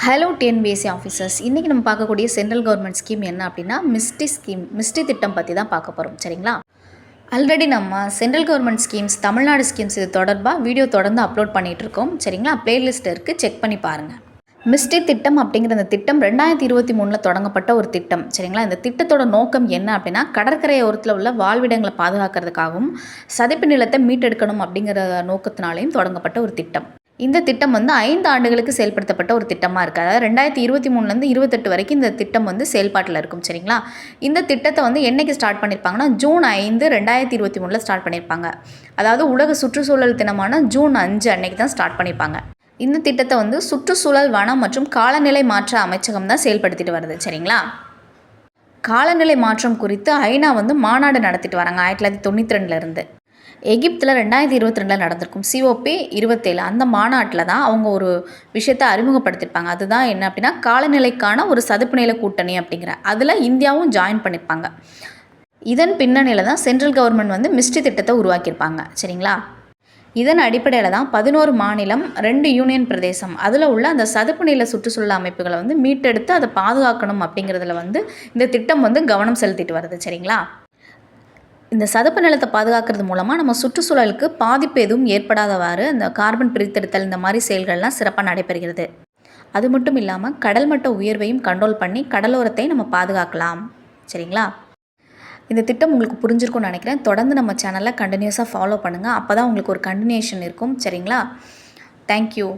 Hello TNPSC officers, இன்றைக்கி நம்ம பார்க்கக்கூடிய சென்ட்ரல் கவர்மெண்ட் ஸ்கீம் என்ன அப்படின்னா மிஸ்டி திட்டம் பற்றி தான் பார்க்க போகிறோம். சரிங்களா? ஆல்ரெடி நம்ம central government schemes, Tamil Nadu schemes இது தொடர்பாக வீடியோ தொடர்ந்து அப்லோட் பண்ணிகிட்ருக்கோம். சரிங்களா? பிளேலிஸ்ட் இருக்குது, செக் பண்ணி பாருங்கள். மிஸ்டி திட்டம் அப்படிங்கிற இந்த திட்டம் 2023 தொடங்கப்பட்ட ஒரு திட்டம். சரிங்களா? இந்த திட்டத்தோட நோக்கம் என்ன அப்படின்னா, கடற்கரையோரத்தில் உள்ள வாழ்விடங்களை பாதுகாக்கிறதுக்காகவும் சதுப்பு நிலத்தை மீட்டெடுக்கணும் அப்படிங்கிற நோக்கத்தினாலையும் தொடங்கப்பட்ட ஒரு திட்டம். இந்த திட்டம் 5 ஆண்டுகளுக்கு செயல்படுத்தப்பட்ட ஒரு திட்டமாக இருக்குது. அதாவது 2023 28 வரைக்கும் இந்த திட்டம் செயல்பாட்டில் இருக்கும். சரிங்களா? இந்த திட்டத்தை என்றைக்கு ஸ்டார்ட் பண்ணியிருப்பாங்கன்னா, ஜூன் 5 2023 ஸ்டார்ட் பண்ணியிருப்பாங்க. அதாவது உலக சுற்றுச்சூழல் தினமான ஜூன் 5 அன்னைக்கு தான் ஸ்டார்ட் பண்ணியிருப்பாங்க. இந்த திட்டத்தை சுற்றுச்சூழல், வனம் மற்றும் காலநிலை மாற்ற அமைச்சகம் தான் செயல்படுத்திட்டு வருது. சரிங்களா? காலநிலை மாற்றம் குறித்து ஐநா மாநாடு நடத்திட்டு வராங்க 1992 எகிப்தில் 2022 நடந்திருக்கும் COP27 அந்த மாநாட்டில் தான் அவங்க ஒரு விஷயத்தை அறிமுகப்படுத்தியிருப்பாங்க. அதுதான் என்ன அப்படின்னா, காலநிலைக்கான ஒரு சதுப்பு நில கூட்டணி அப்படிங்கிற அதில் இந்தியாவும் ஜாயின் பண்ணியிருப்பாங்க. இதன் பின்னணியில் தான் சென்ட்ரல் கவர்மெண்ட் மிஸ்டி திட்டத்தை உருவாக்கியிருப்பாங்க. சரிங்களா? இதன் அடிப்படையில் தான் 11 மாநிலம், 2 யூனியன் பிரதேசம் அதில் உள்ள அந்த சதுப்பு நில சுற்றுச்சூழல் அமைப்புகளை மீட்டெடுத்து அதை பாதுகாக்கணும் அப்படிங்கிறதுல இந்த திட்டம் கவனம் செலுத்திட்டு வருது. சரிங்களா? இந்த சதுப்பு நிலத்தை பாதுகாக்கிறது மூலமாக நம்ம சுற்றுச்சூழலுக்கு பாதிப்பு எதுவும் ஏற்படாதவாறு இந்த கார்பன் பிரித்தெடுத்தல் இந்த மாதிரி செயல்கள்லாம் சிறப்பாக நடைபெறுகிறது. அது மட்டும் இல்லாமல் கடல் மட்ட உயர்வையும் கண்ட்ரோல் பண்ணி கடலோரத்தை நம்ம பாதுகாக்கலாம். சரிங்களா? இந்த திட்டம் உங்களுக்கு புரிஞ்சிருக்கும்னு நினைக்கிறேன். தொடர்ந்து நம்ம சேனலை கண்டினியூஸாக ஃபாலோ பண்ணுங்கள். அப்போ தான் உங்களுக்கு ஒரு கண்டினியூஷன் இருக்கும். சரிங்களா? தேங்க்யூ.